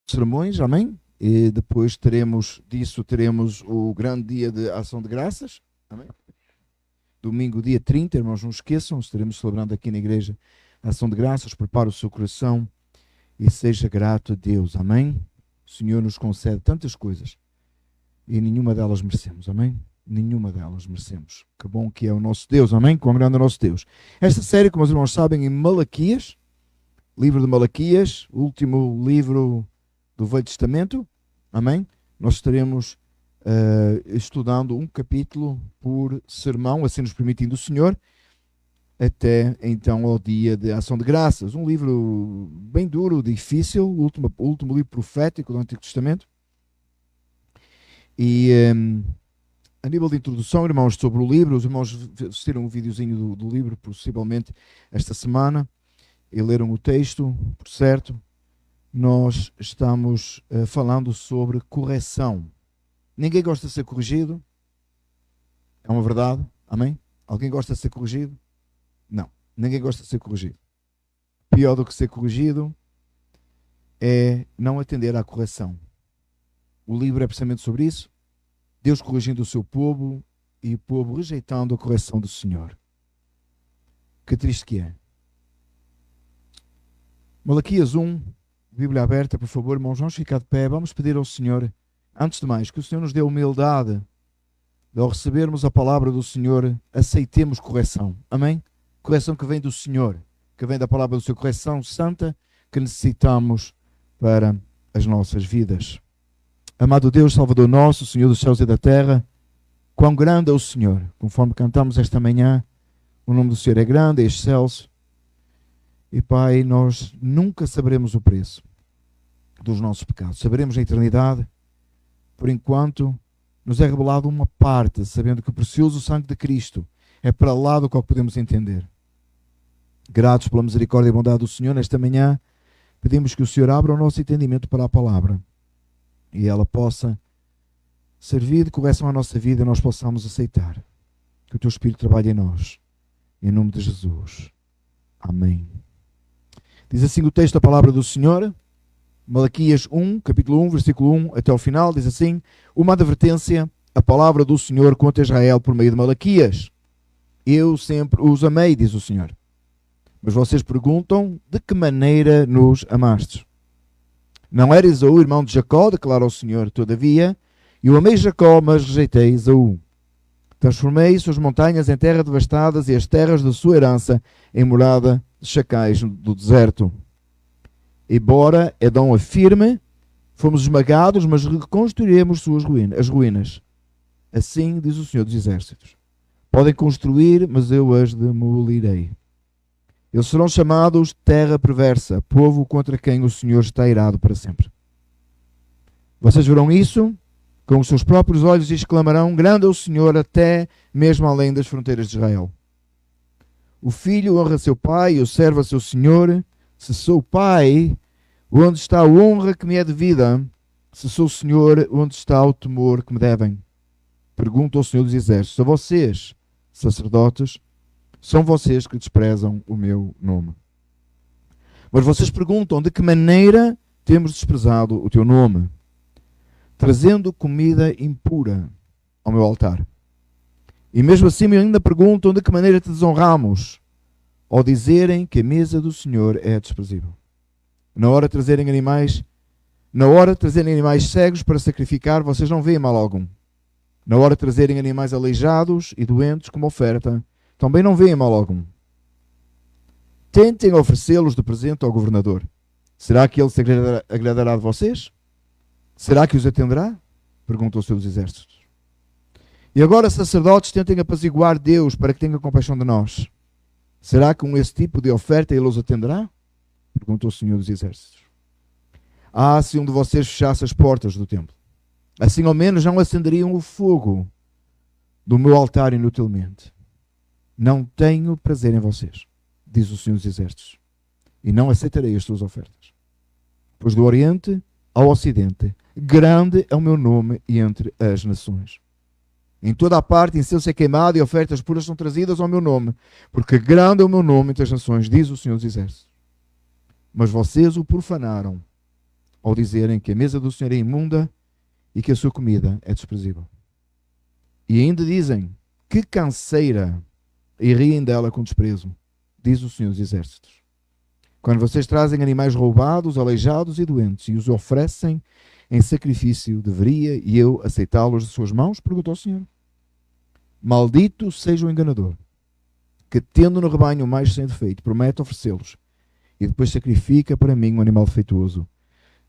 sermões, amém? E depois teremos o grande dia de ação de graças, amém? Domingo, dia 30, irmãos, não esqueçam, estaremos celebrando aqui na igreja a ação de graças. Prepare o seu coração e seja grato a Deus, amém? O Senhor nos concede tantas coisas e nenhuma delas merecemos, amém? Nenhuma delas merecemos. Que bom que é o nosso Deus, amém? Quão grande é o nosso Deus. Esta série, como os irmãos sabem, em Malaquias, livro de Malaquias, o último livro do Velho Testamento, amém? Nós estaremos estudando um capítulo por sermão, assim nos permitindo o Senhor, até então ao dia de Ação de Graças. Um livro bem duro, difícil, o último livro profético do Antigo Testamento. E a nível de introdução, irmãos, sobre o livro, os irmãos assistiram um videozinho do livro, possivelmente esta semana, e leram o texto, por certo. Nós estamos falando sobre correção. Ninguém gosta de ser corrigido. É uma verdade, amém? Alguém gosta de ser corrigido? Não, ninguém gosta de ser corrigido. Pior do que ser corrigido é não atender à correção. O livro é precisamente sobre isso. Deus corrigindo o seu povo e o povo rejeitando a correção do Senhor. Que triste que é. Malaquias 1, Bíblia aberta, por favor, irmãos, vamos ficar de pé, vamos pedir ao Senhor, antes de mais, que o Senhor nos dê a humildade de, ao recebermos a palavra do Senhor, aceitemos correção, amém? Correção que vem do Senhor, que vem da palavra do Senhor, correção santa que necessitamos para as nossas vidas. Amado Deus, Salvador nosso, Senhor dos céus e da terra, quão grande é o Senhor, conforme cantamos esta manhã, o nome do Senhor é grande, é excelso. E Pai, nós nunca saberemos o preço dos nossos pecados. Saberemos na eternidade. Por enquanto, nos é revelado uma parte, sabendo que o precioso sangue de Cristo é para lá do qual podemos entender. Gratos pela misericórdia e bondade do Senhor, nesta manhã, pedimos que o Senhor abra o nosso entendimento para a palavra e ela possa servir de correção à nossa vida e nós possamos aceitar. Que o Teu Espírito trabalhe em nós. Em nome de Jesus. Amém. Diz assim o texto da palavra do Senhor, Malaquias 1, capítulo 1, versículo 1 até ao final, diz assim: uma advertência, a palavra do Senhor contra Israel por meio de Malaquias. Eu sempre os amei, diz o Senhor. Mas vocês perguntam, de que maneira nos amastes? Não era Esaú, irmão de Jacó, declara o Senhor, todavia, eu amei Jacó, mas rejeitei Esaú. Transformei suas montanhas em terra devastadas e as terras da sua herança em morada de chacais do deserto. Embora Edom afirme, fomos esmagados, mas reconstruiremos as ruínas. Assim diz o Senhor dos Exércitos. Podem construir, mas eu as demolirei. Eles serão chamados terra perversa, povo contra quem o Senhor está irado para sempre. Vocês verão isso com os seus próprios olhos e exclamarão: grande é o Senhor, até mesmo além das fronteiras de Israel. O filho honra seu pai e o servo a seu senhor. Se sou pai, onde está a honra que me é devida? Se sou senhor, onde está o temor que me devem? Pergunta ao Senhor dos Exércitos: a vocês, sacerdotes, são vocês que desprezam o meu nome. Mas vocês perguntam: de que maneira temos desprezado o teu nome? Trazendo comida impura ao meu altar. E mesmo assim me ainda perguntam: de que maneira te desonramos? Ao dizerem que a mesa do Senhor é desprezível. Na hora de trazerem animais cegos para sacrificar, vocês não veem mal algum. Na hora de trazerem animais aleijados e doentes como oferta, também não veem mal algum. Tentem oferecê-los de presente ao governador. Será que ele se agradará de vocês? Será que os atenderá? Pergunta o Senhor dos Exércitos. E agora, sacerdotes, tentem apaziguar Deus para que tenha compaixão de nós. Será que com esse tipo de oferta ele os atenderá? Perguntou o Senhor dos Exércitos. Ah, se um de vocês fechasse as portas do templo, assim ao menos não acenderiam o fogo do meu altar inutilmente. Não tenho prazer em vocês, diz o Senhor dos Exércitos, e não aceitarei as suas ofertas. Pois do Oriente ao Ocidente, grande é o meu nome entre as nações. Em toda a parte incenso é queimado e ofertas puras são trazidas ao meu nome, porque grande é o meu nome entre as nações, diz o Senhor dos Exércitos. Mas vocês o profanaram ao dizerem que a mesa do Senhor é imunda e que a sua comida é desprezível. E ainda dizem, que canseira, e riem dela com desprezo, diz o Senhor dos Exércitos. Quando vocês trazem animais roubados, aleijados e doentes e os oferecem em sacrifício, deveria e eu aceitá-los de suas mãos? Perguntou o Senhor. Maldito seja o enganador, que tendo no rebanho o mais sem defeito, promete oferecê-los e depois sacrifica para mim um animal defeituoso,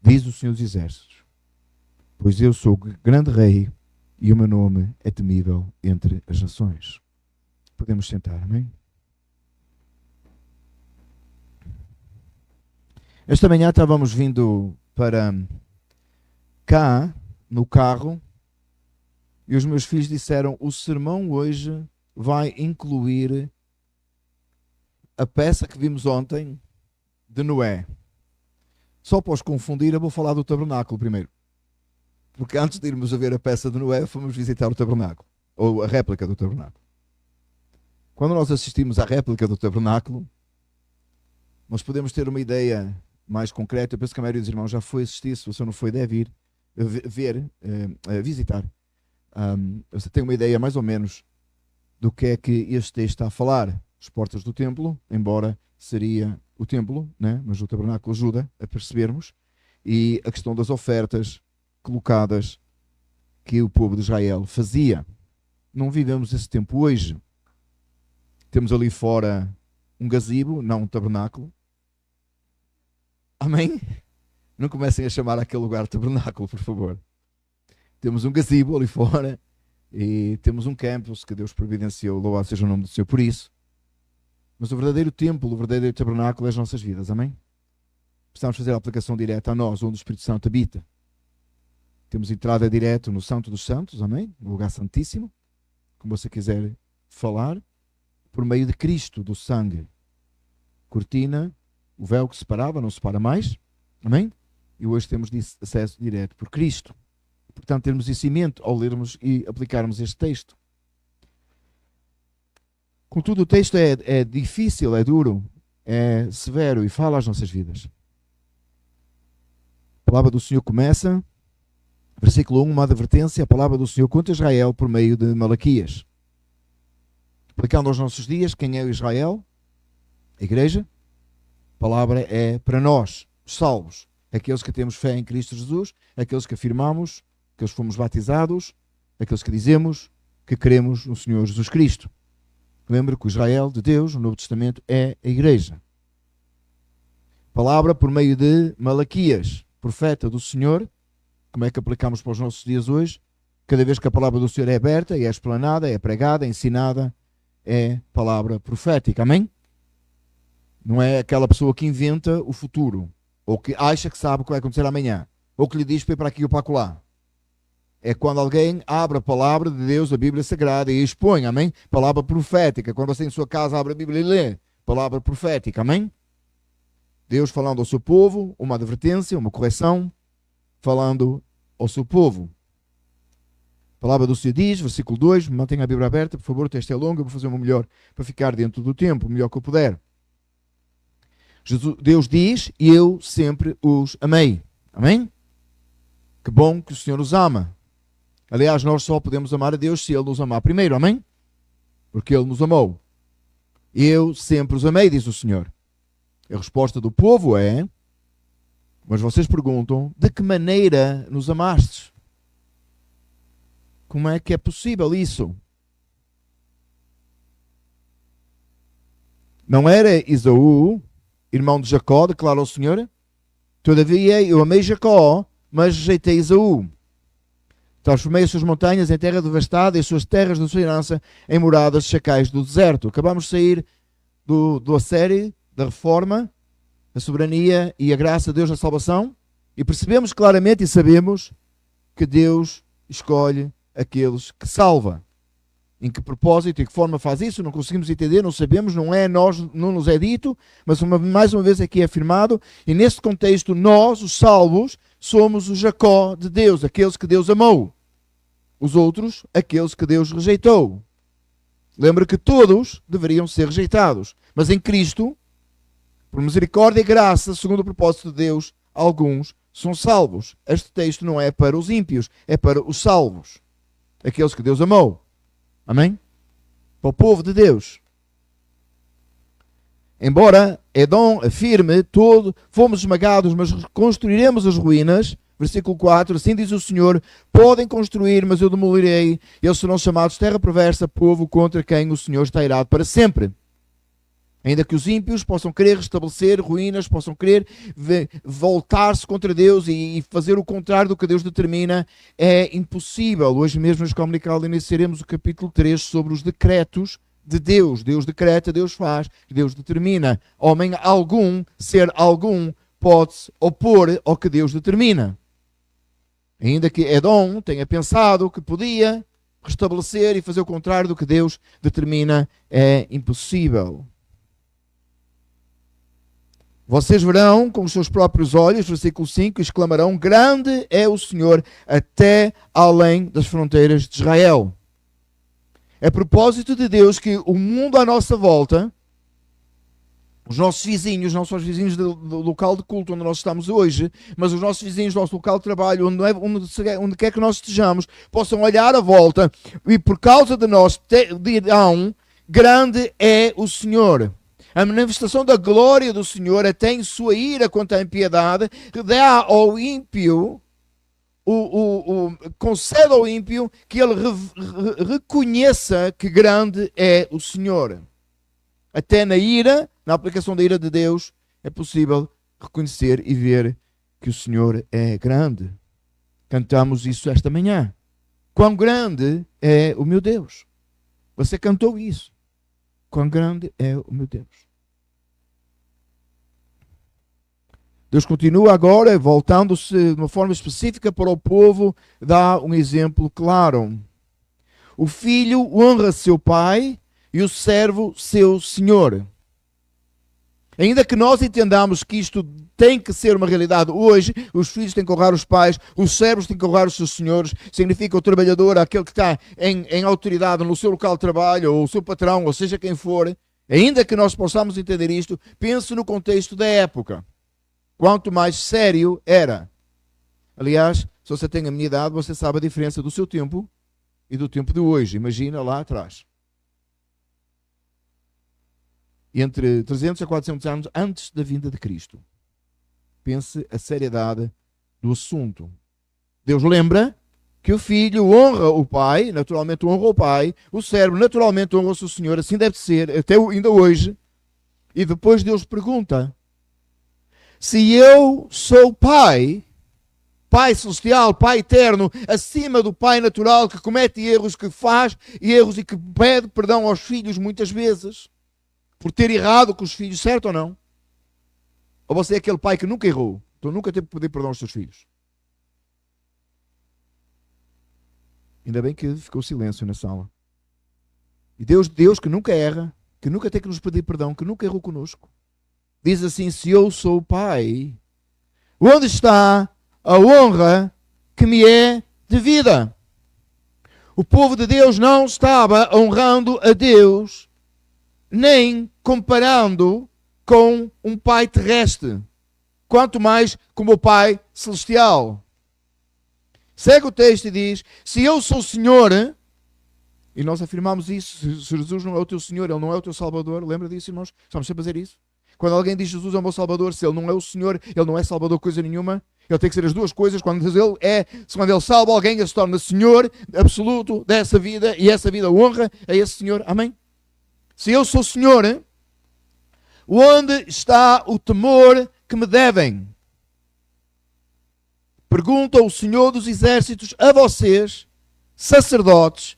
diz o Senhor dos Exércitos. Pois eu sou grande rei e o meu nome é temível entre as nações. Podemos sentar, amém? Esta manhã estávamos vindo para cá, no carro, e os meus filhos disseram, o sermão hoje vai incluir a peça que vimos ontem de Noé. Só para os confundir, eu vou falar do tabernáculo primeiro. Porque antes de irmos a ver a peça de Noé, fomos visitar o tabernáculo, ou a réplica do tabernáculo. Quando nós assistimos à réplica do tabernáculo, nós podemos ter uma ideia mais concreta. Eu penso que a maioria dos irmãos já foi assistir, se você não foi, deve ir visitar. Você tem uma ideia mais ou menos do que é que este texto está a falar. As portas do templo, embora seria o templo, né? Mas o tabernáculo ajuda a percebermos, e a questão das ofertas colocadas que o povo de Israel fazia. Não vivemos esse tempo hoje. Temos ali fora um gazebo, não um tabernáculo. Amém? Não comecem a chamar aquele lugar tabernáculo, por favor. Temos um gazebo ali fora e temos um campus que Deus providenciou, louvado seja o nome do Senhor por isso. Mas o verdadeiro templo, o verdadeiro tabernáculo é as nossas vidas, amém? Precisamos fazer a aplicação direta a nós, onde o Espírito Santo habita. Temos entrada direta no Santo dos Santos, amém? No lugar santíssimo, como você quiser falar, por meio de Cristo, do sangue. Cortina, o véu que separava, não separa mais, amém? E hoje temos acesso direto por Cristo. Portanto, termos isso em mente ao lermos e aplicarmos este texto. Contudo, o texto é difícil, é duro, é severo e fala às nossas vidas. A palavra do Senhor começa, versículo 1, uma advertência, a palavra do Senhor contra Israel por meio de Malaquias. Aplicando aos nossos dias, quem é o Israel? A igreja. A palavra é para nós, os salvos, aqueles que temos fé em Cristo Jesus, aqueles que afirmamos que eles fomos batizados, aqueles que dizemos que queremos no Senhor Jesus Cristo. Lembra que o Israel de Deus, no Novo Testamento, é a igreja. Palavra por meio de Malaquias, profeta do Senhor. Como é que aplicamos para os nossos dias hoje? Cada vez que a palavra do Senhor é aberta, é explanada, é pregada, é ensinada, é palavra profética. Amém? Não é aquela pessoa que inventa o futuro, ou que acha que sabe o que vai acontecer amanhã, ou que lhe diz para ir para aqui ou para acolá. É quando alguém abre a palavra de Deus, a Bíblia Sagrada, e expõe, amém? Palavra profética. Quando você em sua casa abre a Bíblia e lê, palavra profética, amém? Deus falando ao seu povo, uma advertência, uma correção, falando ao seu povo. A palavra do Senhor diz, versículo 2, mantenha a Bíblia aberta, por favor, o texto é longo, eu vou fazer o meu melhor para ficar dentro do tempo, o melhor que eu puder. Deus diz, e eu sempre os amei. Amém? Que bom que o Senhor nos ama. Aliás, nós só podemos amar a Deus se Ele nos amar primeiro, amém? Porque Ele nos amou. Eu sempre os amei, diz o Senhor. A resposta do povo é, mas vocês perguntam, de que maneira nos amastes? Como é que é possível isso? Não era Esaú, irmão de Jacó, declara o Senhor? Todavia eu amei Jacó, mas rejeitei Esaú. Transformei as suas montanhas em terra devastada e as suas terras de sua herança em moradas de chacais do deserto. Acabamos de sair da série da reforma, a soberania e a graça de Deus na salvação, e percebemos claramente e sabemos que Deus escolhe aqueles que salva. Em que propósito e que forma faz isso, não conseguimos entender, não sabemos, não nos é dito, mas mais uma vez aqui é afirmado, e nesse contexto nós, os salvos, somos o Jacó de Deus, aqueles que Deus amou. Os outros, aqueles que Deus rejeitou. Lembra que todos deveriam ser rejeitados, mas em Cristo, por misericórdia e graça, segundo o propósito de Deus, alguns são salvos. Este texto não é para os ímpios, é para os salvos. Aqueles que Deus amou. Amém? Para o povo de Deus. Embora Edom afirme todo, fomos esmagados, mas reconstruiremos as ruínas. Versículo 4, assim diz o Senhor, podem construir, mas eu demolirei. Eles serão chamados terra perversa, povo contra quem o Senhor está irado para sempre. Ainda que os ímpios possam querer restabelecer ruínas, possam querer voltar-se contra Deus e fazer o contrário do que Deus determina, é impossível. Hoje mesmo na Escola Dominical iniciaremos o capítulo 3 sobre os decretos de Deus. Deus decreta, Deus faz, Deus determina. Homem algum, ser algum, pode-se opor ao que Deus determina. Ainda que Edom tenha pensado que podia restabelecer e fazer o contrário do que Deus determina, é impossível. Vocês verão com os seus próprios olhos, versículo 5, exclamarão, grande é o Senhor até além das fronteiras de Israel. É propósito de Deus que o mundo à nossa volta, os nossos vizinhos, não só os vizinhos do local de culto onde nós estamos hoje, mas os nossos vizinhos do nosso local de trabalho, onde quer que nós estejamos, possam olhar à volta e por causa de nós dirão, grande é o Senhor. A manifestação da glória do Senhor até em sua ira quanto à impiedade, dá ao ímpio, concede ao ímpio que ele reconheça que grande é o Senhor. Até na ira, na aplicação da ira de Deus, é possível reconhecer e ver que o Senhor é grande. Cantamos isso esta manhã. Quão grande é o meu Deus. Você cantou isso. Quão grande é o meu Deus. Deus continua agora, voltando-se de uma forma específica para o povo, dá um exemplo claro. O filho honra seu pai e o servo seu senhor. Ainda que nós entendamos que isto tem que ser uma realidade hoje, os filhos têm que honrar os pais, os servos têm que honrar os seus senhores, significa o trabalhador, aquele que está em autoridade no seu local de trabalho, ou o seu patrão, ou seja quem for. Ainda que nós possamos entender isto, pense no contexto da época. Quanto mais sério era. Aliás, se você tem a minha idade, você sabe a diferença do seu tempo e do tempo de hoje. Imagina lá atrás. Entre 300 a 400 anos antes da vinda de Cristo. Pense a seriedade do assunto. Deus lembra que o filho honra o pai, naturalmente honra o pai, o servo naturalmente honra o seu senhor, assim deve ser, até ainda hoje. E depois Deus pergunta, se eu sou pai, Pai celestial, Pai eterno, acima do Pai natural que comete erros, que faz erros e que pede perdão aos filhos muitas vezes, por ter errado com os filhos, certo ou não? Ou você é aquele pai que nunca errou, então nunca teve que pedir perdão aos seus filhos? Ainda bem que ficou silêncio na sala. E Deus que nunca erra, que nunca tem que nos pedir perdão, que nunca errou conosco, diz assim, se eu sou pai, onde está a honra que me é devida? O povo de Deus não estava honrando a Deus, nem comparando com um pai terrestre, quanto mais como o Pai celestial. Segue o texto e diz, se eu sou Senhor, e nós afirmamos isso, se Jesus não é o teu Senhor, Ele não é o teu Salvador, lembra disso, irmãos? Estamos sempre a fazer isso. Quando alguém diz Jesus é o meu Salvador, se Ele não é o Senhor, Ele não é Salvador coisa nenhuma. Ele tem que ser as duas coisas. Quando Ele salva alguém, Ele se torna Senhor absoluto dessa vida, e essa vida honra a esse Senhor. Amém? Se eu sou Senhor, onde está o temor que me devem? Pergunta o Senhor dos Exércitos a vocês, sacerdotes,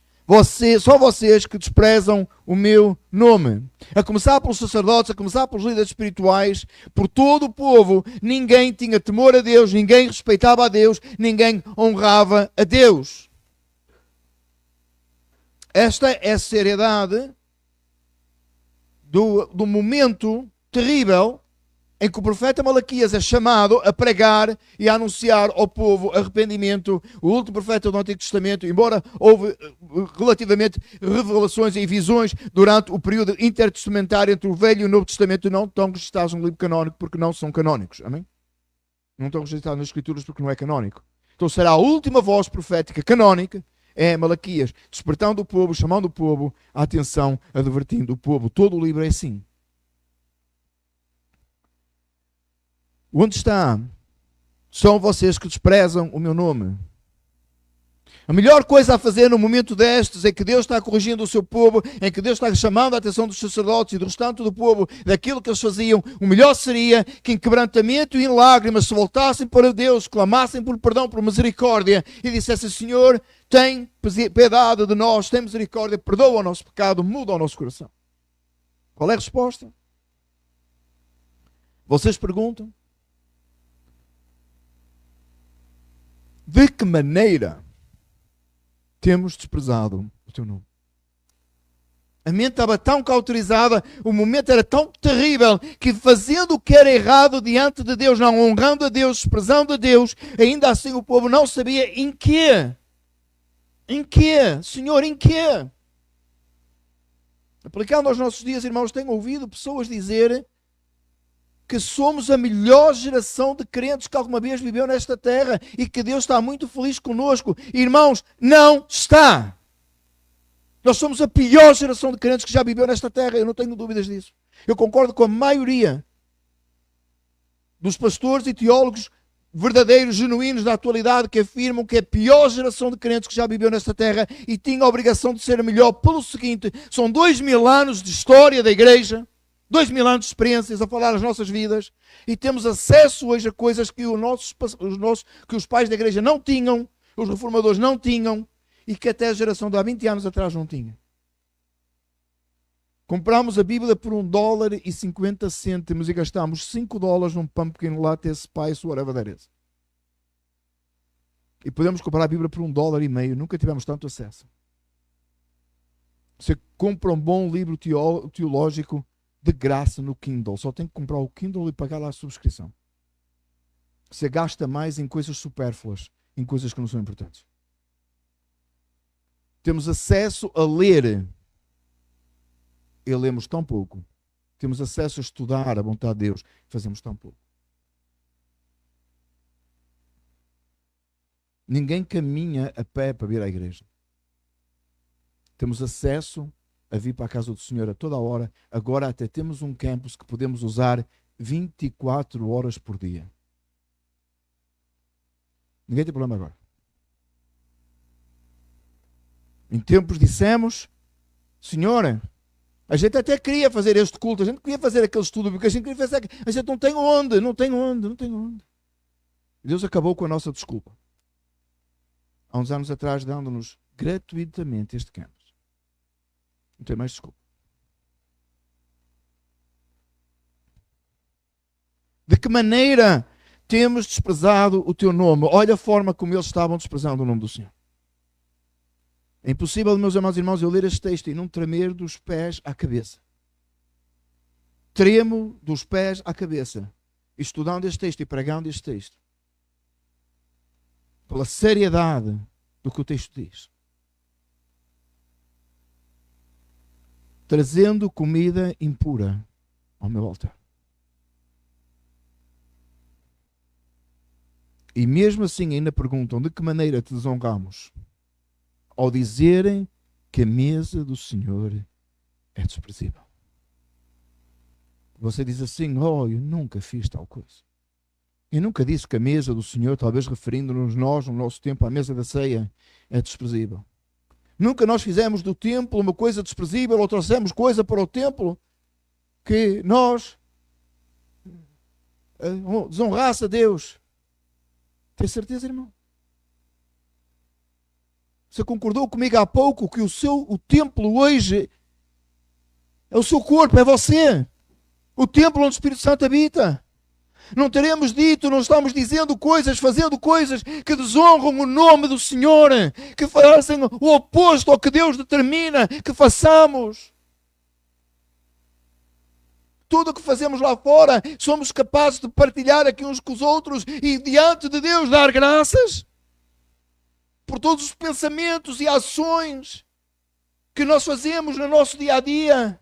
só vocês que desprezam o meu nome. A começar pelos sacerdotes, a começar pelos líderes espirituais, por todo o povo, ninguém tinha temor a Deus, ninguém respeitava a Deus, ninguém honrava a Deus. Esta é a seriedade do momento terrível em que o profeta Malaquias é chamado a pregar e a anunciar ao povo arrependimento, o último profeta do Antigo Testamento, embora houve relativamente revelações e visões durante o período intertestamentário entre o Velho e o Novo Testamento, não estão registrados no livro canónico porque não são canónicos. Amém? Não estão registrados nas Escrituras porque não é canónico. Então será a última voz profética canónica, é Malaquias, despertando o povo, chamando o povo à atenção, advertindo o povo. Todo o livro é assim. Onde está? São vocês que desprezam o meu nome. A melhor coisa a fazer no momento destes é que Deus está corrigindo o seu povo, em que Deus está chamando a atenção dos sacerdotes e do restante do povo daquilo que eles faziam. O melhor seria que em quebrantamento e em lágrimas se voltassem para Deus, clamassem por perdão, por misericórdia e dissessem: Senhor, tem piedade de nós, tem misericórdia, perdoa o nosso pecado, muda o nosso coração. Qual é a resposta? Vocês perguntam: de que maneira temos desprezado o teu nome? A mente estava tão cauterizada, o momento era tão terrível, que fazendo o que era errado diante de Deus, não honrando a Deus, desprezando a Deus, ainda assim o povo não sabia em quê. Em quê? Senhor, em quê? Aplicando aos nossos dias, irmãos, tenho ouvido pessoas dizer que somos a melhor geração de crentes que alguma vez viveu nesta terra e que Deus está muito feliz conosco. Irmãos, não está. Nós somos a pior geração de crentes que já viveu nesta terra, eu não tenho dúvidas disso. Eu concordo com a maioria dos pastores e teólogos verdadeiros, genuínos da atualidade, que afirmam que é a pior geração de crentes que já viveu nesta terra e tinha a obrigação de ser a melhor pelo seguinte: são 2000 anos de história da igreja, 2000 anos de experiências a falar as nossas vidas, e temos acesso hoje a coisas que que os pais da igreja não tinham, os reformadores não tinham, e que até a geração de há 20 anos atrás não tinha. Comprámos a Bíblia por $1,50 e gastámos $5 num pumpkin latte, spice, whatever that is. E podemos comprar a Bíblia por $1,50, nunca tivemos tanto acesso. Você compra um bom livro teológico de graça no Kindle, só tem que comprar o Kindle e pagar lá a subscrição. Você gasta mais em coisas supérfluas, em coisas que não são importantes. Temos acesso a ler e lemos tão pouco. Temos acesso a estudar a vontade de Deus, fazemos tão pouco. Ninguém caminha a pé para vir à igreja. Temos acesso a vir para a casa do Senhor a toda a hora. Agora até temos um campus que podemos usar 24 horas por dia. Ninguém tem problema agora. Em tempos dissemos: Senhor, a gente até queria fazer este culto, a gente queria fazer aquele estudo, porque a gente queria fazer, a gente não tem onde. Deus acabou com a nossa desculpa. Há uns anos atrás, dando-nos gratuitamente este campus. Não tem mais desculpa. De que maneira temos desprezado o teu nome? Olha a forma como eles estavam desprezando o nome do Senhor. É impossível, meus amados irmãos, eu ler este texto e não tremer dos pés à cabeça. Tremo dos pés à cabeça, estudando este texto e pregando este texto, pela seriedade do que o texto diz. Trazendo comida impura ao meu altar. E mesmo assim ainda perguntam: de que maneira te desonramos? Ao dizerem que a mesa do Senhor é desprezível. Você diz assim: oh, eu nunca fiz tal coisa. Eu nunca disse que a mesa do Senhor, talvez referindo-nos nós, no nosso tempo, à mesa da ceia, é desprezível. Nunca nós fizemos do templo uma coisa desprezível ou trouxemos coisa para o templo que nós desonrasse a Deus. Tem certeza, irmão? Você concordou comigo há pouco que o templo hoje é o seu corpo, é você. O templo onde o Espírito Santo habita. Não teremos dito, não estamos dizendo coisas, fazendo coisas que desonram o nome do Senhor, que fazem o oposto ao que Deus determina que façamos. Tudo o que fazemos lá fora, somos capazes de partilhar aqui uns com os outros e diante de Deus dar graças por todos os pensamentos e ações que nós fazemos no nosso dia a dia.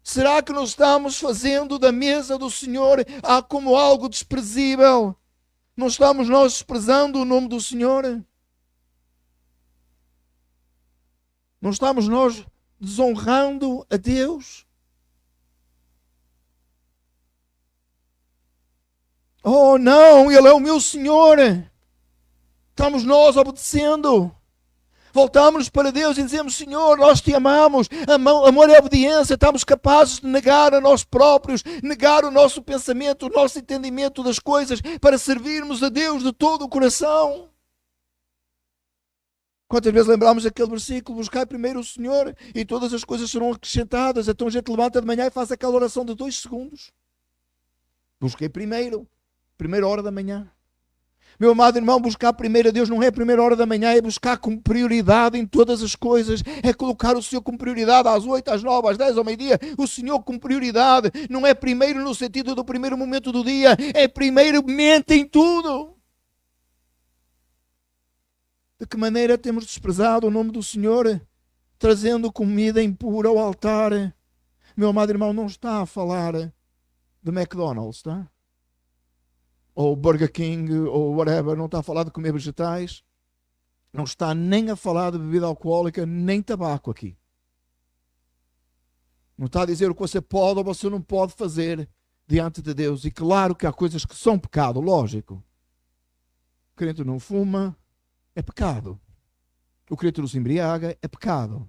Será que não estamos fazendo da mesa do Senhor como algo desprezível? Não estamos nós desprezando o nome do Senhor? Não estamos nós desonrando a Deus? Oh não, Ele é o meu Senhor. Estamos nós obedecendo. Voltamos para Deus e dizemos: Senhor, nós te amamos. Amor e obediência. Estamos capazes de negar a nós próprios, negar o nosso pensamento, o nosso entendimento das coisas, para servirmos a Deus de todo o coração. Quantas vezes lembramos aquele versículo: buscai primeiro o Senhor e todas as coisas serão acrescentadas. Então a gente levanta de manhã e faz aquela oração de 2 segundos. Busquei primeiro, primeira hora da manhã. Meu amado irmão, buscar primeiro a Deus não é a primeira hora da manhã, é buscar com prioridade em todas as coisas, é colocar o Senhor como prioridade às 8, às 9, às 10, ao meio-dia, o Senhor como prioridade. Não é primeiro no sentido do primeiro momento do dia, é primeiramente em tudo. De que maneira temos desprezado o nome do Senhor, trazendo comida impura ao altar? Meu amado irmão, não está a falar de McDonald's, está? Ou Burger King, ou whatever, não está a falar de comer vegetais, não está nem a falar de bebida alcoólica, nem tabaco aqui. Não está a dizer o que você pode ou você não pode fazer diante de Deus. E claro que há coisas que são pecado, lógico. O crente não fuma, é pecado. O crente não se embriaga, é pecado.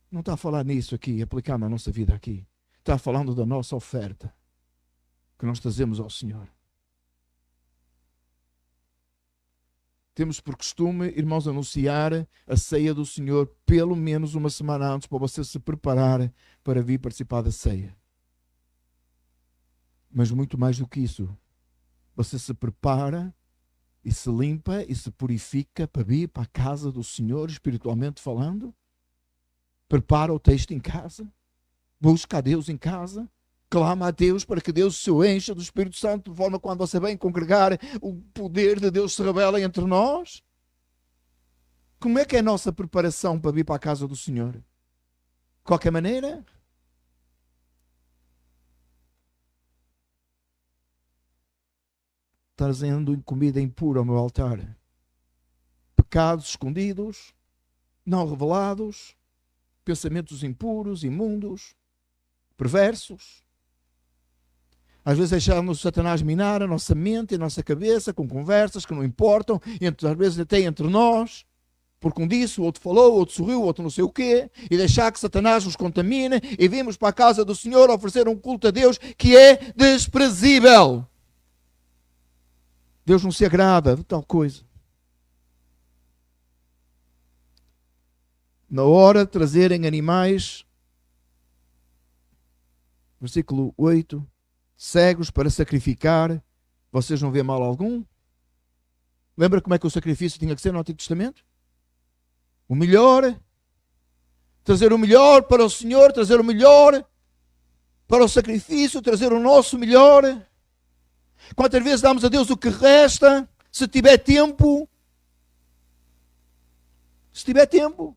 Não está a falar nisso aqui, aplicando a nossa vida aqui. Está falando da nossa oferta que nós trazemos ao Senhor. Temos por costume, irmãos, anunciar a ceia do Senhor pelo menos uma semana antes, para você se preparar para vir participar da ceia. Mas muito mais do que isso, você se prepara e se limpa e se purifica para vir para a casa do Senhor, espiritualmente falando. Prepara o texto em casa, busca a Deus em casa, clama a Deus para que Deus se encha do Espírito Santo, de forma que quando você vem congregar, o poder de Deus se revela entre nós. Como é que é a nossa preparação para vir para a casa do Senhor? De qualquer maneira, trazendo comida impura ao meu altar. Pecados escondidos, não revelados, pensamentos impuros, imundos, perversos. Às vezes deixamos o Satanás minar a nossa mente e a nossa cabeça com conversas que não importam, às vezes até entre nós, porque um disse, o outro falou, o outro sorriu, o outro não sei o quê, e deixar que Satanás nos contamine, e vimos para a casa do Senhor oferecer um culto a Deus que é desprezível. Deus não se agrada de tal coisa. Na hora de trazerem animais, versículo 8, cegos para sacrificar, vocês não vêem mal algum? Lembra como é que o sacrifício tinha que ser no Antigo Testamento? O melhor, trazer o melhor para o Senhor, trazer o melhor para o sacrifício, trazer o nosso melhor. Quantas vezes damos a Deus o que resta, se tiver tempo? Se tiver tempo.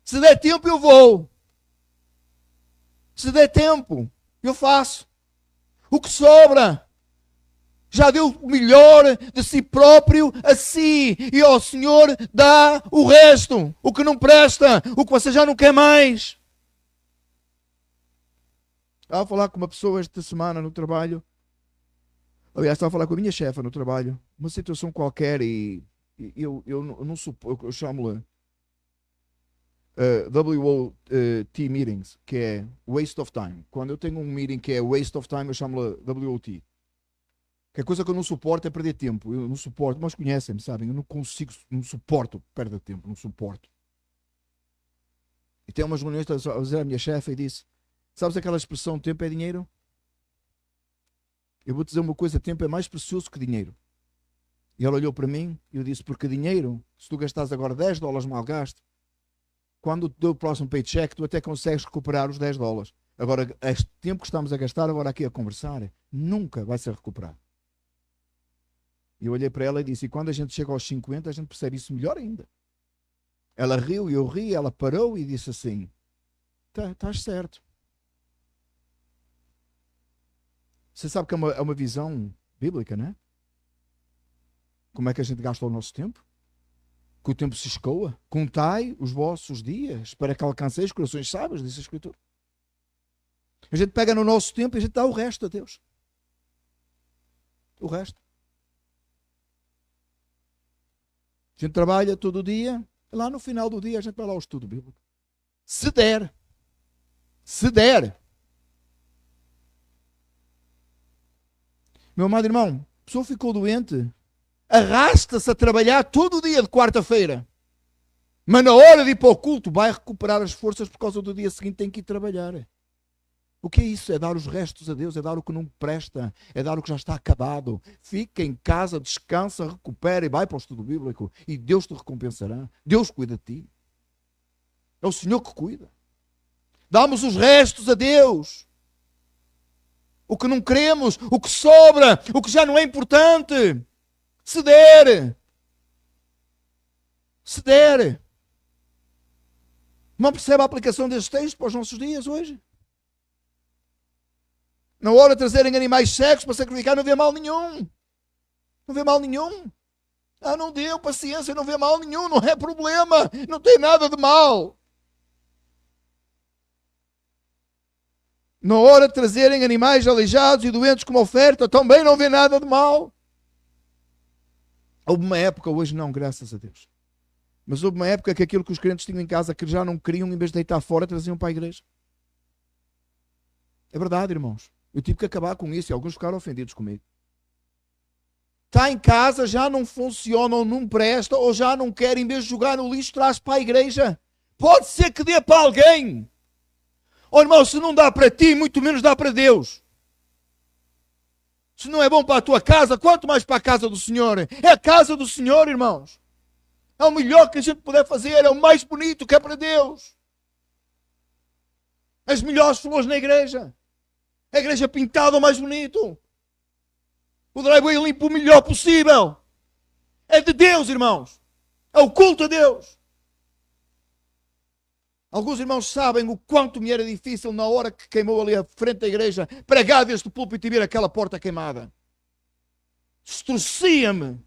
Se der tempo, eu vou. Se der tempo, eu faço. O que sobra, já deu o melhor de si próprio a si. E ao Senhor dá o resto. O que não presta, o que você já não quer mais. Estava a falar com uma pessoa esta semana no trabalho. Aliás, estava a falar com a minha chefa no trabalho. Uma situação qualquer e eu não suporto, eu chamo-lhe WOT meetings, que é waste of time. Quando eu tenho um meeting que é waste of time, eu chamo-lhe WOT. Que a coisa que eu não suporto é perder tempo. Eu não suporto, mas conhecem-me, sabem? Eu não consigo, não suporto perder tempo, não suporto. E tem umas reuniões a dizer à minha chefe e disse: sabes aquela expressão, tempo é dinheiro? Eu vou te dizer uma coisa, tempo é mais precioso que dinheiro. E ela olhou para mim e eu disse: porque dinheiro, se tu gastares agora $10 mal gasto, quando te dou o próximo paycheck, tu até consegues recuperar os $10. Agora, este tempo que estamos a gastar agora aqui a conversar, nunca vai ser recuperado. E eu olhei para ela e disse: e quando a gente chega aos 50, a gente percebe isso melhor ainda. Ela riu e eu ri, ela parou e disse assim: estás certo. Você sabe que é uma visão bíblica, não é? Como é que a gente gasta o nosso tempo? Que o tempo se escoa. Contai os vossos dias para que alcanceis corações sábios, diz a Escritura. A gente pega no nosso tempo e a gente dá o resto a Deus. O resto. A gente trabalha todo dia, e lá no final do dia a gente vai lá ao estudo bíblico. Se der. Se der. Meu amado irmão, a pessoa ficou doente, arrasta-se a trabalhar todo o dia de quarta-feira, mas na hora de ir para o culto vai recuperar as forças por causa do dia seguinte tem que ir trabalhar. O que é isso? É dar os restos a Deus, é dar o que não presta, é dar o que já está acabado. Fica em casa, descansa, recupera e vai para o estudo bíblico e Deus te recompensará. Deus cuida de ti. É o Senhor que cuida. Damos os restos a Deus. O que não queremos, o que sobra, o que já não é importante. Se der. Se der. Não percebe a aplicação deste texto para os nossos dias hoje? Na hora de trazerem animais cegos para sacrificar, não vê mal nenhum. Não vê mal nenhum. Ah, não deu paciência, não vê mal nenhum, não é problema, não tem nada de mal. Na hora de trazerem animais aleijados e doentes como oferta, também não vê nada de mal. Houve uma época, hoje não, graças a Deus. Mas houve uma época que aquilo que os crentes tinham em casa que já não queriam, em vez de deitar fora, traziam para a igreja. É verdade, irmãos. Eu tive que acabar com isso e alguns ficaram ofendidos comigo. Está em casa, já não funciona ou não presta, ou já não quer, em vez de jogar no lixo, traz para a igreja. Pode ser que dê para alguém. Oh, irmão, se não dá para ti, muito menos dá para Deus. Se não é bom para a tua casa, quanto mais para a casa do Senhor. É a casa do Senhor, irmãos. É o melhor que a gente puder fazer, é o mais bonito que é para Deus. As melhores flores na igreja. A igreja pintada o mais bonito. O driveway limpo o melhor possível. É de Deus, irmãos. É o culto a Deus. Alguns irmãos sabem o quanto me era difícil na hora que queimou ali a frente da igreja pregar deste púlpito e ver aquela porta queimada. Destrocia-me.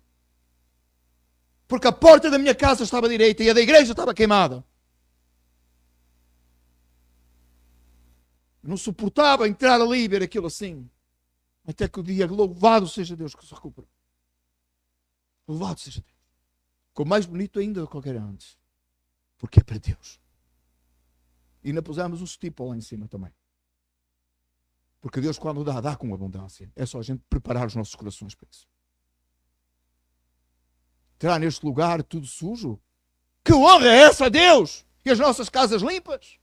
Porque a porta da minha casa estava direita e a da igreja estava queimada. Não suportava entrar ali e ver aquilo assim. Até que o dia, louvado seja Deus, que se recuperou. Louvado seja Deus. Ficou mais bonito ainda do que qualquer antes. Porque é para Deus. E ainda pusemos o steeple lá em cima também. Porque Deus, quando dá, dá com abundância. É só a gente preparar os nossos corações para isso. Terá neste lugar tudo sujo? Que honra é essa a Deus? E as nossas casas limpas?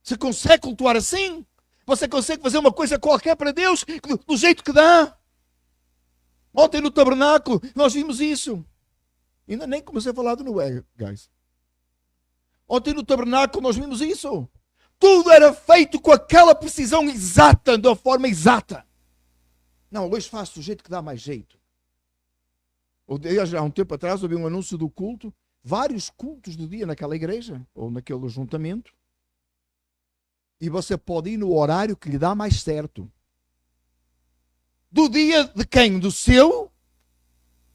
Você consegue cultuar assim? Você consegue fazer uma coisa qualquer para Deus do jeito que dá? Ontem no tabernáculo nós vimos isso. Ainda nem comecei a falar do Noé, guys. Ontem no tabernáculo nós vimos isso. Tudo era feito com aquela precisão exata, da forma exata. Não, hoje faço do jeito que dá mais jeito. Há um tempo atrás ouvi um anúncio do culto, vários cultos do dia naquela igreja, ou naquele ajuntamento. E você pode ir no horário que lhe dá mais certo. Do dia de quem? Do seu?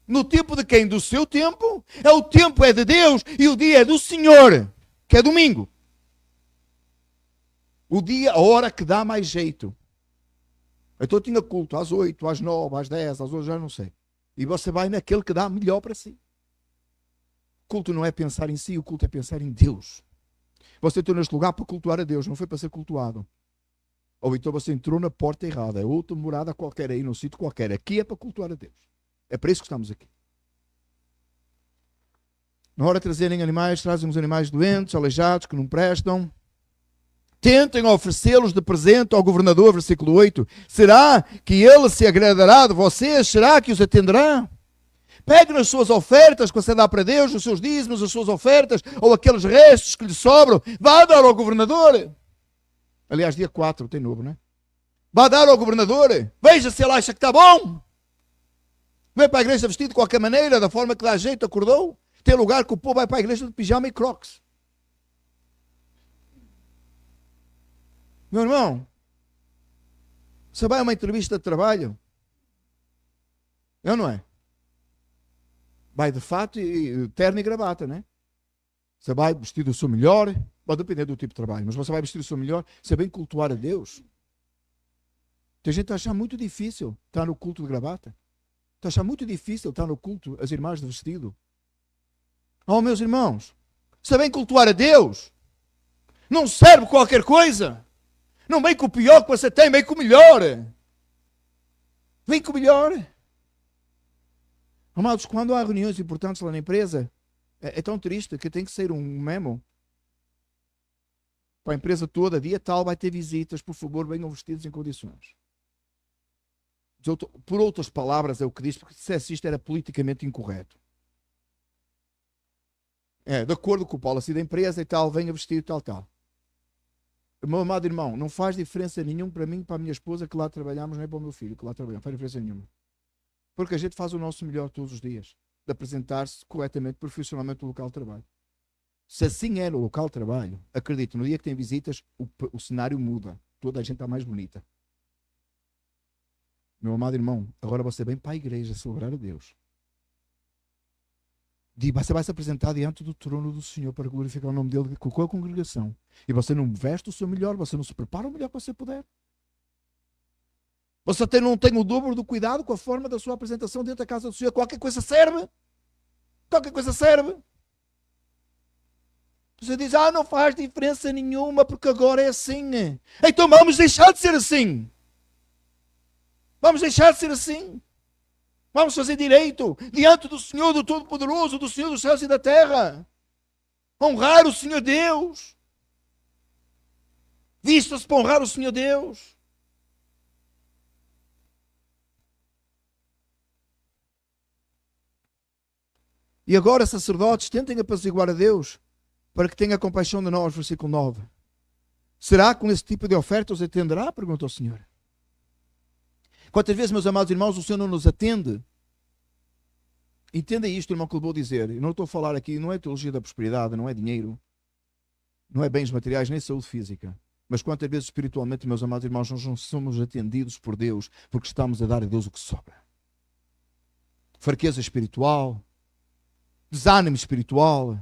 No tempo de quem? Do seu tempo? O tempo é de Deus e o dia é do Senhor, que é domingo. O dia, a hora que dá mais jeito. Então eu tinha culto às 8, às 9, às 10, às 11, já não sei. E você vai naquele que dá melhor para si. O culto não é pensar em si, o culto é pensar em Deus. Você entrou neste lugar para cultuar a Deus, não foi para ser cultuado. Ou então você entrou na porta errada. É outra morada qualquer aí, num sítio qualquer. Aqui é para cultuar a Deus. É para isso que estamos aqui. Na hora de trazerem animais, trazem os animais doentes, aleijados, que não prestam. Tentem oferecê-los de presente ao governador, versículo 8. Será que ele se agradará de vocês? Será que os atenderá? Pegue nas suas ofertas que você dá para Deus, os seus dízimos, as suas ofertas, ou aqueles restos que lhe sobram, vá dar ao governador. Aliás, dia 4 tem novo, não é? Vá dar ao governador, veja se ele acha que está bom. Vem para a igreja vestido de qualquer maneira, da forma que dá jeito, acordou. Tem lugar que o povo vai para a igreja de pijama e crocs. Meu irmão, você vai a uma entrevista de trabalho, não é? Vai de fato e terno e gravata, né? Você vai vestir o seu melhor, pode depender do tipo de trabalho, mas você vai vestir o seu melhor, você vem cultuar a Deus. Tem gente a achar muito difícil estar no culto de gravata. Está a achar muito difícil estar no culto, as irmãs de vestido. Oh, meus irmãos, você vem cultuar a Deus. Não serve qualquer coisa. Não vem com o pior que você tem, vem com o melhor. Vem com o melhor. Amados, quando há reuniões importantes lá na empresa, é tão triste que tem que ser um memo para a empresa toda, dia tal vai ter visitas, por favor, venham vestidos em condições. Por outras palavras é o que diz, porque se dissesse isto era politicamente incorreto. De acordo com o policy da empresa e tal, venha vestido tal. Meu amado irmão, não faz diferença nenhuma para mim, para a minha esposa, que lá trabalhamos, nem para o meu filho, que lá trabalhamos, não faz diferença nenhuma. Porque a gente faz o nosso melhor todos os dias, de apresentar-se corretamente, profissionalmente no local de trabalho. Se assim é no local de trabalho, acredito, no dia que tem visitas, o cenário muda. Toda a gente está mais bonita. Meu amado irmão, agora você vem para a igreja celebrar a Deus. Você vai se apresentar diante do trono do Senhor para glorificar o nome dele com a congregação. E você não veste o seu melhor, você não se prepara o melhor que você puder. Você não tem o dobro do cuidado com a forma da sua apresentação dentro da casa do Senhor. Qualquer coisa serve. Qualquer coisa serve. Você diz, não faz diferença nenhuma porque agora é assim. Então vamos deixar de ser assim. Vamos deixar de ser assim. Vamos fazer direito diante do Senhor, do Todo-Poderoso, do Senhor dos céus e da terra. Honrar o Senhor Deus. Vista-se para honrar o Senhor Deus. E agora, sacerdotes, tentem apaziguar a Deus para que tenha compaixão de nós, versículo 9. Será que com esse tipo de oferta os atenderá? Pergunta o Senhor. Quantas vezes, meus amados irmãos, o Senhor não nos atende? Entenda isto, irmão, que eu vou dizer. Eu não estou a falar aqui, não é teologia da prosperidade, não é dinheiro, não é bens materiais, nem saúde física. Mas quantas vezes, espiritualmente, meus amados irmãos, nós não somos atendidos por Deus porque estamos a dar a Deus o que sobra. Fraqueza espiritual, desânimo espiritual.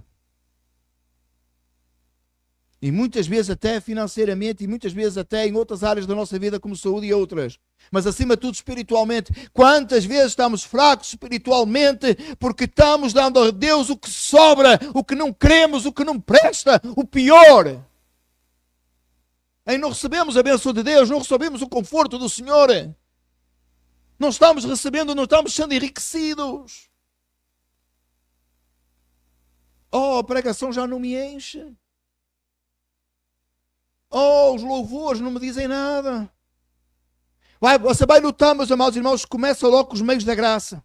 E muitas vezes até financeiramente, e muitas vezes até em outras áreas da nossa vida, como saúde e outras. Mas acima de tudo espiritualmente. Quantas vezes estamos fracos espiritualmente porque estamos dando a Deus o que sobra, o que não queremos, o que não presta, o pior. Aí não recebemos a bênção de Deus, não recebemos o conforto do Senhor. Não estamos recebendo, não estamos sendo enriquecidos. Oh, a pregação já não me enche. Oh, os louvores não me dizem nada. Você vai lutar, meus amados irmãos, começa logo com os meios da graça.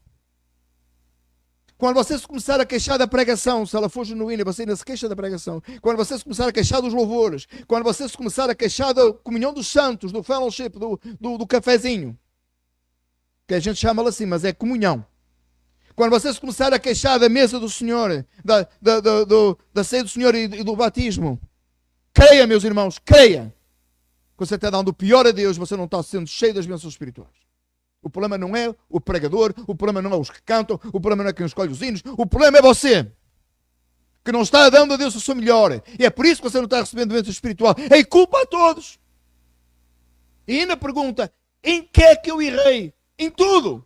Quando você se começar a queixar da pregação, se ela for genuína, você ainda se queixa da pregação. Quando você se começar a queixar dos louvores, quando você se começar a queixar da comunhão dos santos, do fellowship, do cafezinho, que a gente chama assim, mas é comunhão. Quando você se começar a queixar da mesa do Senhor, da ceia do Senhor e do batismo, creia, meus irmãos, creia. Quando você está dando o pior a Deus, você não está sendo cheio das bênçãos espirituais. O problema não é o pregador, o problema não é os que cantam, o problema não é quem escolhe os hinos, o problema é você, que não está dando a Deus o seu melhor. E é por isso que você não está recebendo bênção espiritual. É culpa a todos. E ainda pergunta, em que é que eu errei? Em tudo.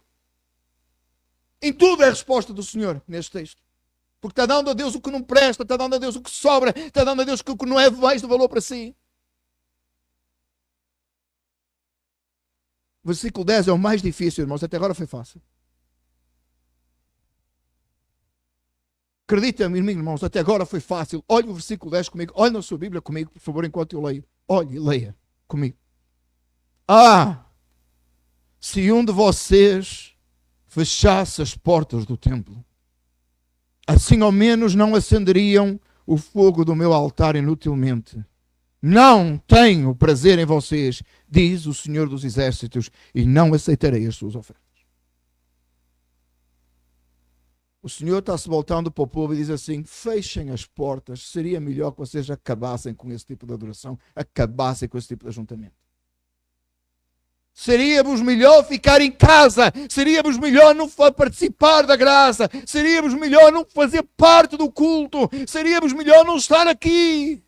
Em tudo é a resposta do Senhor neste texto. Porque está dando a Deus o que não presta, está dando a Deus o que sobra, está dando a Deus o que não é mais de valor para si. Versículo 10 é o mais difícil, irmãos. Até agora foi fácil. Acredita-me, irmãos, até agora foi fácil. Olhe o versículo 10 comigo. Olhe na sua Bíblia comigo, por favor, enquanto eu leio. Olhe e leia comigo. Se um de vocês fechasse as portas do templo, assim ao menos não acenderiam o fogo do meu altar inutilmente. Não tenho prazer em vocês, diz o Senhor dos Exércitos, e não aceitarei as suas ofertas. O Senhor está-se voltando para o povo e diz assim: fechem as portas, seria melhor que vocês acabassem com esse tipo de adoração, acabassem com esse tipo de ajuntamento. Seríamos melhor ficar em casa, seríamos melhor não participar da graça, seríamos melhor não fazer parte do culto, seríamos melhor não estar aqui.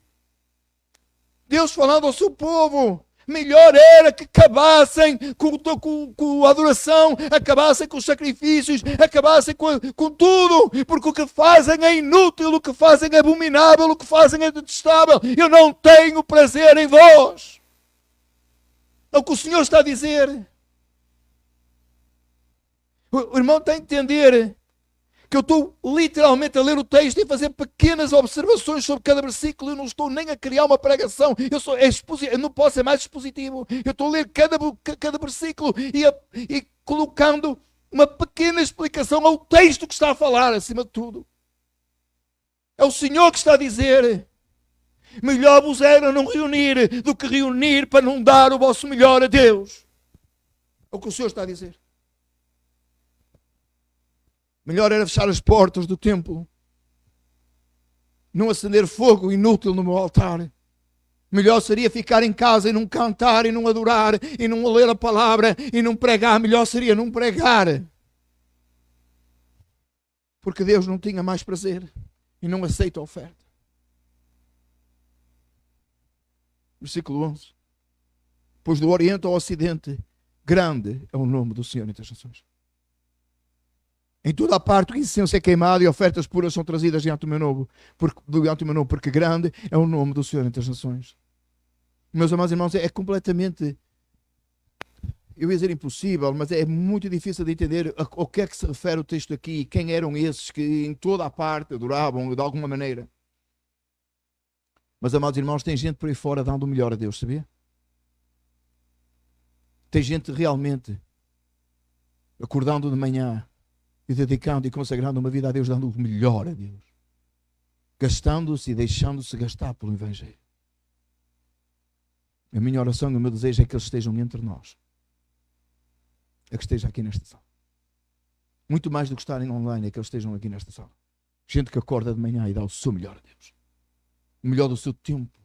Deus falando ao seu povo: melhor era que acabassem com a adoração, acabassem com os sacrifícios, acabassem com tudo, porque o que fazem é inútil, o que fazem é abominável, o que fazem é detestável. Eu não tenho prazer em vós. É o que o Senhor está a dizer. O irmão tem que entender que eu estou literalmente a ler o texto e a fazer pequenas observações sobre cada versículo. Eu não estou nem a criar uma pregação. Eu não posso ser mais expositivo. Eu estou a ler cada versículo e colocando uma pequena explicação ao texto que está a falar, acima de tudo. É o Senhor que está a dizer: melhor vos era não reunir do que reunir para não dar o vosso melhor a Deus. É o que o Senhor está a dizer. Melhor era fechar as portas do templo, não acender fogo inútil no meu altar. Melhor seria ficar em casa e não cantar, e não adorar, e não ler a palavra, e não pregar. Melhor seria não pregar. Porque Deus não tinha mais prazer e não aceita a oferta. Versículo 11. Pois do Oriente ao Ocidente, grande é o nome do Senhor entre as nações. Em toda a parte o incenso é queimado e ofertas puras são trazidas diante do meu nome, porque grande é o nome do Senhor entre as nações. Meus amados irmãos, é completamente, eu ia dizer impossível, mas é muito difícil de entender ao que é que se refere o texto aqui, quem eram esses que em toda a parte adoravam de alguma maneira. Mas, amados irmãos, tem gente por aí fora dando o melhor a Deus, sabia? Tem gente realmente acordando de manhã e dedicando e consagrando uma vida a Deus, dando o melhor a Deus, gastando-se e deixando-se gastar pelo Evangelho. A minha oração e o meu desejo é que eles estejam entre nós, é que esteja aqui nesta sala. Muito mais do que estarem online, é que eles estejam aqui nesta sala. Gente que acorda de manhã e dá o seu melhor a Deus, o melhor do seu tempo,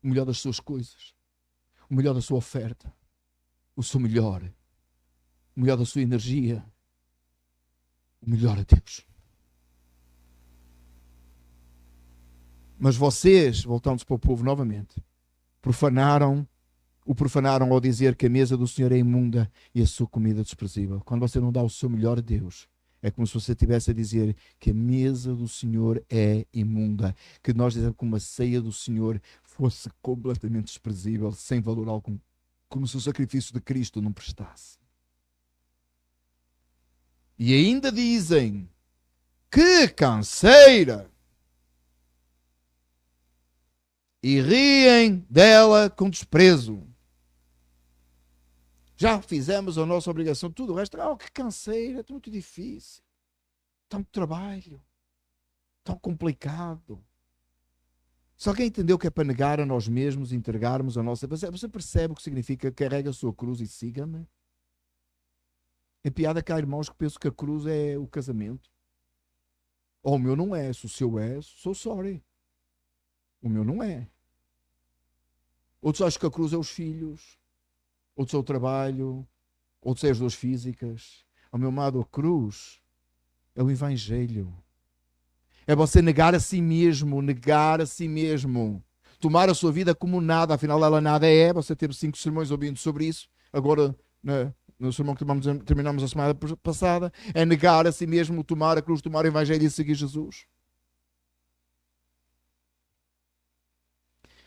o melhor das suas coisas, o melhor da sua oferta, o seu melhor, o melhor da sua energia, o melhor a Deus. Mas vocês, voltando-se para o povo novamente, o profanaram ao dizer que a mesa do Senhor é imunda e a sua comida desprezível. Quando você não dá o seu melhor a Deus, é como se você estivesse a dizer que a mesa do Senhor é imunda, que nós dizemos que uma ceia do Senhor fosse completamente desprezível, sem valor algum, como se o sacrifício de Cristo não prestasse. E ainda dizem: que canseira! E riem dela com desprezo. Já fizemos a nossa obrigação, tudo o resto, que canseira, é muito difícil, tanto trabalho, tão complicado. Se alguém entendeu que é para negar a nós mesmos, entregarmos a nossa... Você percebe o que significa carrega a sua cruz e siga-me? É piada que há irmãos que pensam que a cruz é o casamento. Ou o meu não é, se o seu é, sou sorry. O meu não é. Outros acham que a cruz é os filhos, outros é o trabalho, outros é as dores físicas. Ao meu amado, a cruz é o Evangelho. É você negar a si mesmo, tomar a sua vida como nada, afinal ela nada é. Você teve 5 sermões ouvindo sobre isso, agora no sermão que terminamos a semana passada, é negar a si mesmo, tomar a cruz, tomar o Evangelho e seguir Jesus.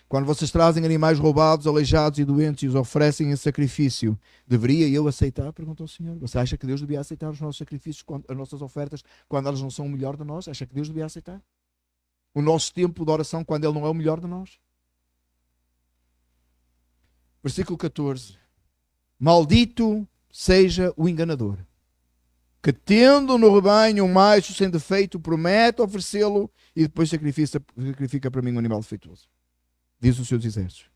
Quando vocês trazem animais roubados, aleijados e doentes e os oferecem em sacrifício, deveria eu aceitar? Perguntou o Senhor. Você acha que Deus devia aceitar os nossos sacrifícios, as nossas ofertas, quando elas não são o melhor de nós? Acha que Deus devia aceitar? O nosso tempo de oração, quando Ele não é o melhor de nós? Versículo 14. Maldito seja o enganador, que tendo no rebanho um macho sem defeito, promete oferecê-lo e depois sacrifica para mim um animal defeituoso. Diz os seus exércitos: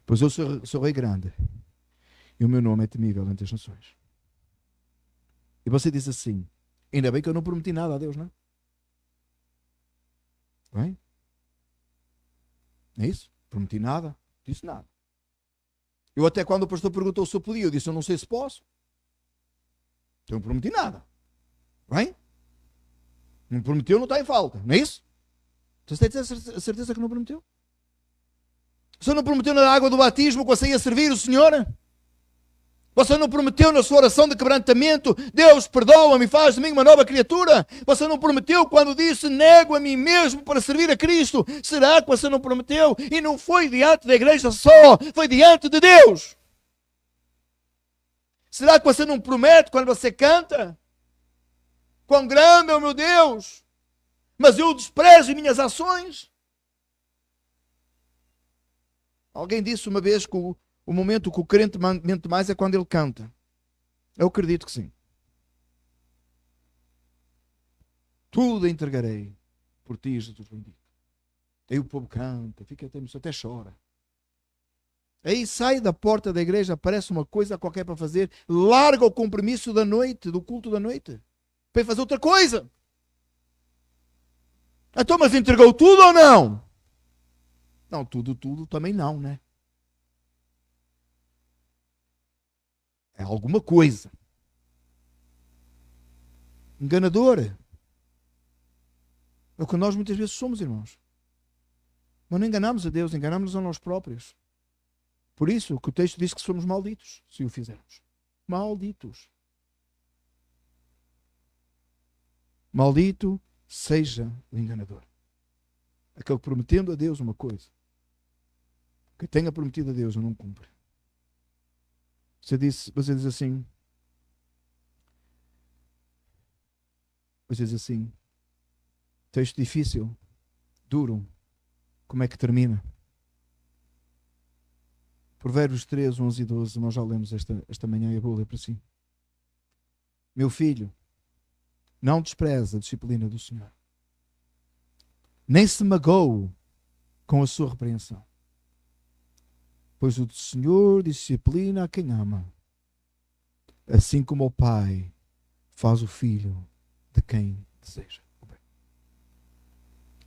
pois eu sou rei grande e o meu nome é temível entre as nações. E você diz assim: Ainda bem que eu não prometi nada a Deus, não é? Bem? Não é isso? Prometi nada, disse nada. Eu até quando o pastor perguntou se eu podia, eu disse, eu não sei se posso. Então não prometi nada. Bem? Não prometeu, não está em falta. Não é isso? Você tem a certeza que não prometeu? Você não prometeu na água do batismo que você ia servir o Senhor? Você não prometeu na sua oração de quebrantamento, Deus perdoa-me e faz de mim uma nova criatura? Você não prometeu quando disse, nego a mim mesmo para servir a Cristo? Será que você não prometeu? E não foi diante da igreja só, foi diante de Deus. Será que você não promete quando você canta? Quão grande é o meu Deus, mas eu desprezo minhas ações? Alguém disse uma vez que o momento que o crente mente mais é quando ele canta. Eu acredito que sim. Tudo entregarei por ti, Jesus bendito. Aí o povo canta, fica até emocionado, até chora. Aí sai da porta da igreja, aparece uma coisa qualquer para fazer, larga o compromisso da noite, do culto da noite, para ir fazer outra coisa. Então, mas entregou tudo ou não? Não, tudo também não, né? É alguma coisa. Enganadora. É o que nós muitas vezes somos, irmãos. Mas não enganamos a Deus, enganamos a nós próprios. Por isso que o texto diz que somos malditos, se o fizermos. Malditos. Maldito seja o enganador. Aquele que prometendo a Deus uma coisa, que tenha prometido a Deus e não cumpre. Você diz assim, texto difícil, duro, como é que termina? Provérbios 3, 11 e 12, nós já lemos esta manhã e eu vou ler para si. Meu filho, não despreze a disciplina do Senhor, nem se magoe com a sua repreensão, pois o Senhor disciplina a quem ama, assim como o pai faz o filho de quem deseja o bem.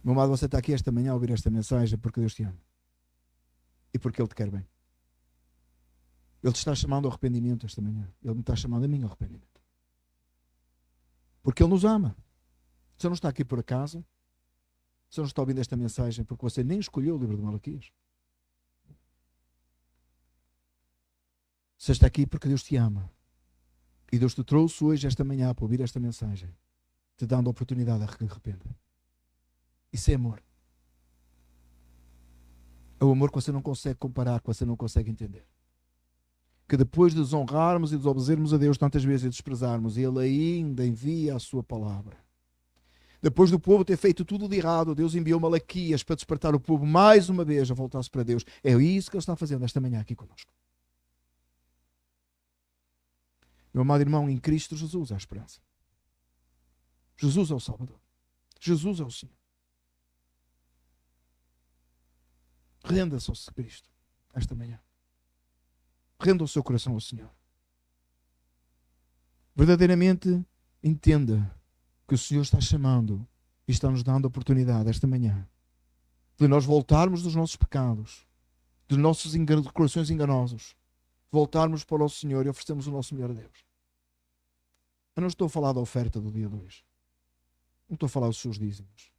Meu amado, você está aqui esta manhã a ouvir esta mensagem porque Deus te ama e porque Ele te quer bem. Ele te está chamando ao arrependimento esta manhã. Ele me está chamando a mim ao arrependimento. Porque Ele nos ama. Você não está aqui por acaso. Você não está ouvindo esta mensagem porque você nem escolheu o livro de Malaquias. Você está aqui porque Deus te ama. E Deus te trouxe hoje, esta manhã, para ouvir esta mensagem, te dando a oportunidade a que arrependa. Isso é amor. É o amor que você não consegue comparar, que você não consegue entender. Que depois de desonrarmos e desobedecermos a Deus tantas vezes e desprezarmos, Ele ainda envia a sua palavra. Depois do povo ter feito tudo de errado, Deus enviou Malaquias para despertar o povo mais uma vez a voltar-se para Deus. É isso que Ele está fazendo esta manhã aqui conosco. Meu amado irmão, em Cristo Jesus há esperança. Jesus é o Salvador. Jesus é o Senhor. Renda-se ao Cristo esta manhã. Renda o seu coração ao Senhor. Verdadeiramente entenda que o Senhor está chamando e está nos dando a oportunidade esta manhã de nós voltarmos dos nossos pecados, dos nossos corações enganosos, voltarmos para o Senhor e oferecermos o nosso melhor a Deus. Eu não estou a falar da oferta do dia 2. Não estou a falar dos seus dízimos.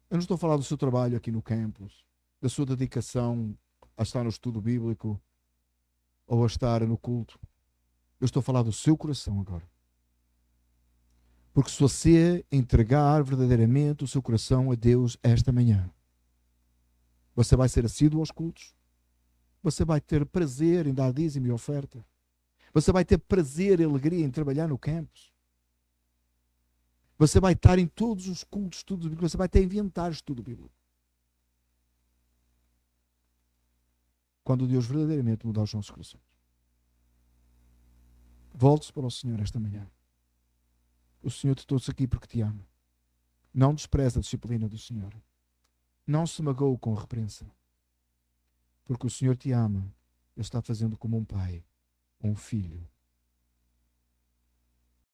Eu não estou a falar do seu trabalho aqui no campus, da sua dedicação a estar no estudo bíblico ou a estar no culto. Eu estou a falar do seu coração agora. Porque se você entregar verdadeiramente o seu coração a Deus esta manhã, você vai ser assíduo aos cultos, você vai ter prazer em dar dízimo e oferta, você vai ter prazer e alegria em trabalhar no campus, você vai estar em todos os cultos, você vai ter inventários de tudo bíblico. Quando Deus verdadeiramente mudar os nossos corações. Volte-se para o Senhor esta manhã. O Senhor te trouxe aqui porque te ama. Não despreze a disciplina do Senhor. Não se magoe com a repreensão. Porque o Senhor te ama. Ele está fazendo como um pai ou um filho